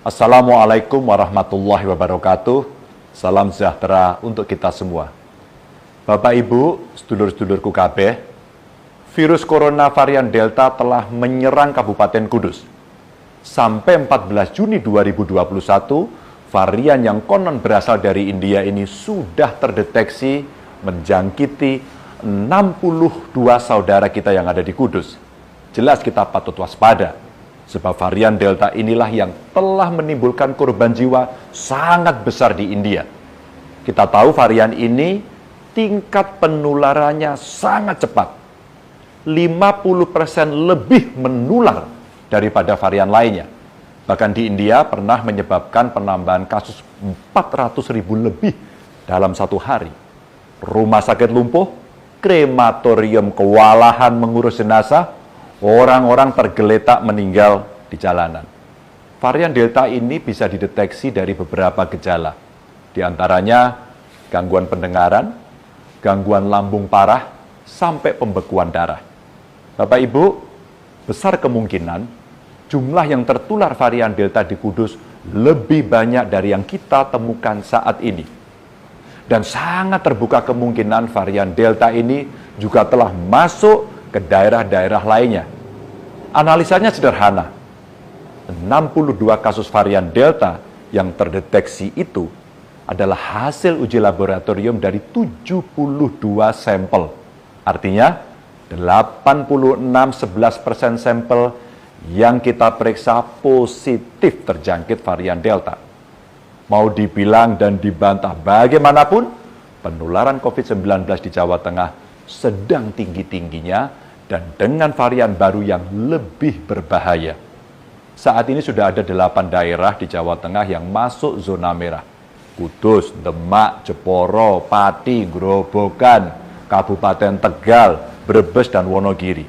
Assalamualaikum warahmatullahi wabarakatuh. Salam sejahtera untuk kita semua. Bapak Ibu, sedulur-sedulurku kabeh, virus corona varian Delta telah menyerang Kabupaten Kudus. Sampai 14 Juni 2021, varian yang konon berasal dari India ini sudah terdeteksi menjangkiti 62 saudara kita yang ada di Kudus. Jelas kita patut waspada. Sebab varian Delta inilah yang telah menimbulkan korban jiwa sangat besar di India. Kita tahu varian ini tingkat penularannya sangat cepat. 50% lebih menular daripada varian lainnya. Bahkan di India pernah menyebabkan penambahan kasus 400.000 lebih dalam satu hari. Rumah sakit lumpuh, krematorium kewalahan mengurus jenazah, orang-orang tergeletak meninggal di jalanan. Varian Delta ini bisa dideteksi dari beberapa gejala. Di antaranya gangguan pendengaran, gangguan lambung parah, sampai pembekuan darah. Bapak Ibu, besar kemungkinan jumlah yang tertular varian Delta di Kudus lebih banyak dari yang kita temukan saat ini. Dan sangat terbuka kemungkinan varian Delta ini juga telah masuk ke daerah-daerah lainnya. Analisanya sederhana. 62 kasus varian Delta yang terdeteksi itu adalah hasil uji laboratorium dari 72 sampel. Artinya, 86,11% sampel yang kita periksa positif terjangkit varian Delta. Mau dibilang dan dibantah bagaimanapun, penularan COVID-19 di Jawa Tengah sedang tinggi-tingginya dan dengan varian baru yang lebih berbahaya. Saat ini sudah ada 8 daerah di Jawa Tengah yang masuk zona merah. Kudus, Demak, Jeporo, Pati, Grobogan, Kabupaten Tegal, Brebes, dan Wonogiri.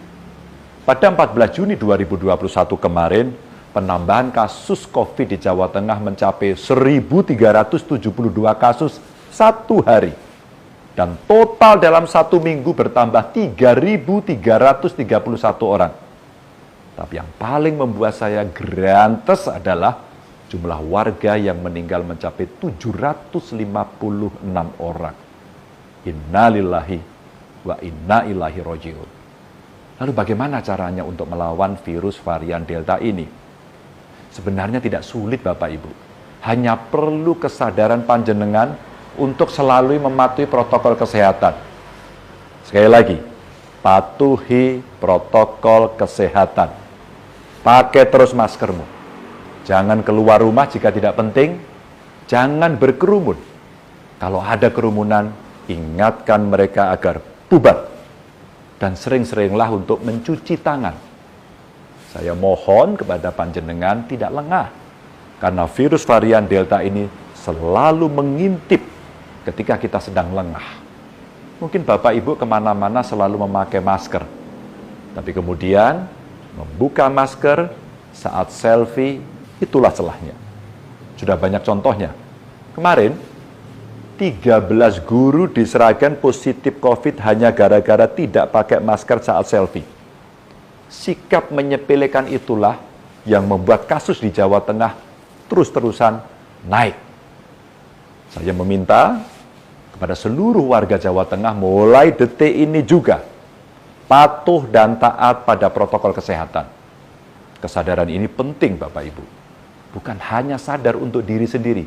Pada 14 Juni 2021 kemarin, penambahan kasus COVID di Jawa Tengah mencapai 1.372 kasus satu hari. Dan total dalam satu minggu bertambah 3.331 orang. Tapi yang paling membuat saya grantes adalah jumlah warga yang meninggal mencapai 756 orang. Innalillahi wa inna ilaihi raji'un. Lalu bagaimana caranya untuk melawan virus varian Delta ini? Sebenarnya tidak sulit Bapak Ibu. Hanya perlu kesadaran panjenengan untuk selalu mematuhi protokol kesehatan. Sekali lagi, patuhi protokol kesehatan. Pakai terus maskermu. Jangan keluar rumah jika tidak penting. Jangan berkerumun. Kalau ada kerumunan, ingatkan mereka agar bubar. Dan sering-seringlah untuk mencuci tangan. Saya mohon kepada panjenengan tidak lengah. Karena virus varian Delta ini selalu mengintip ketika kita sedang lengah. Mungkin Bapak Ibu kemana-mana selalu memakai masker. Tapi kemudian membuka masker saat selfie, itulah celahnya. Sudah banyak contohnya. Kemarin, 13 guru di Sragen positif COVID hanya gara-gara tidak pakai masker saat selfie. Sikap menyepelekan itulah yang membuat kasus di Jawa Tengah terus-terusan naik. Saya meminta kepada seluruh warga Jawa Tengah mulai detik ini juga patuh dan taat pada protokol kesehatan. Kesadaran ini penting Bapak Ibu. Bukan hanya sadar untuk diri sendiri,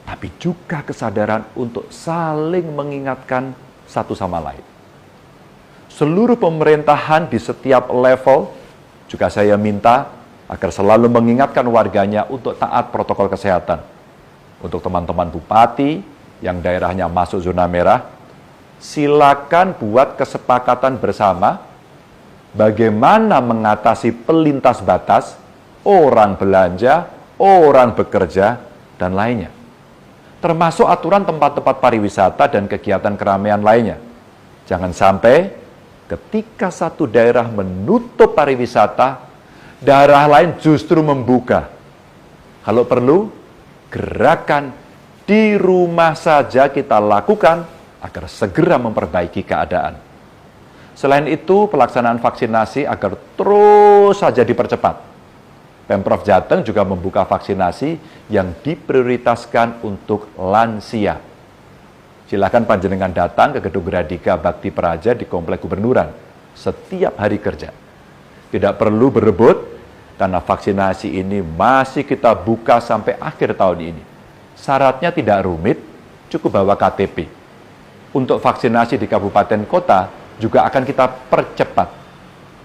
tapi juga kesadaran untuk saling mengingatkan satu sama lain. Seluruh pemerintahan di setiap level juga saya minta agar selalu mengingatkan warganya untuk taat protokol kesehatan. Untuk teman-teman bupati yang daerahnya masuk zona merah, silakan buat kesepakatan bersama bagaimana mengatasi pelintas batas, orang belanja, orang bekerja, dan lainnya. Termasuk aturan tempat-tempat pariwisata dan kegiatan keramaian lainnya. Jangan sampai ketika satu daerah menutup pariwisata, daerah lain justru membuka. Kalau perlu, gerakan di rumah saja kita lakukan agar segera memperbaiki keadaan. Selain itu, pelaksanaan vaksinasi agar terus saja dipercepat. Pemprov Jateng juga membuka vaksinasi yang diprioritaskan untuk lansia. Silakan panjenengan datang ke Gedung Gradika Bakti Praja di Komplek Gubernuran setiap hari kerja. Tidak perlu berebut, karena vaksinasi ini masih kita buka sampai akhir tahun ini. Syaratnya tidak rumit, cukup bawa KTP. Untuk vaksinasi di kabupaten kota juga akan kita percepat.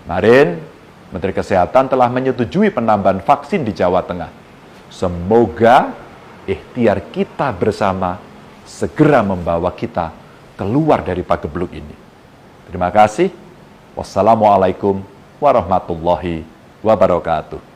Kemarin, Menteri Kesehatan telah menyetujui penambahan vaksin di Jawa Tengah. Semoga ikhtiar kita bersama segera membawa kita keluar dari pagebluk ini. Terima kasih. Wassalamualaikum warahmatullahi wabarakatuh.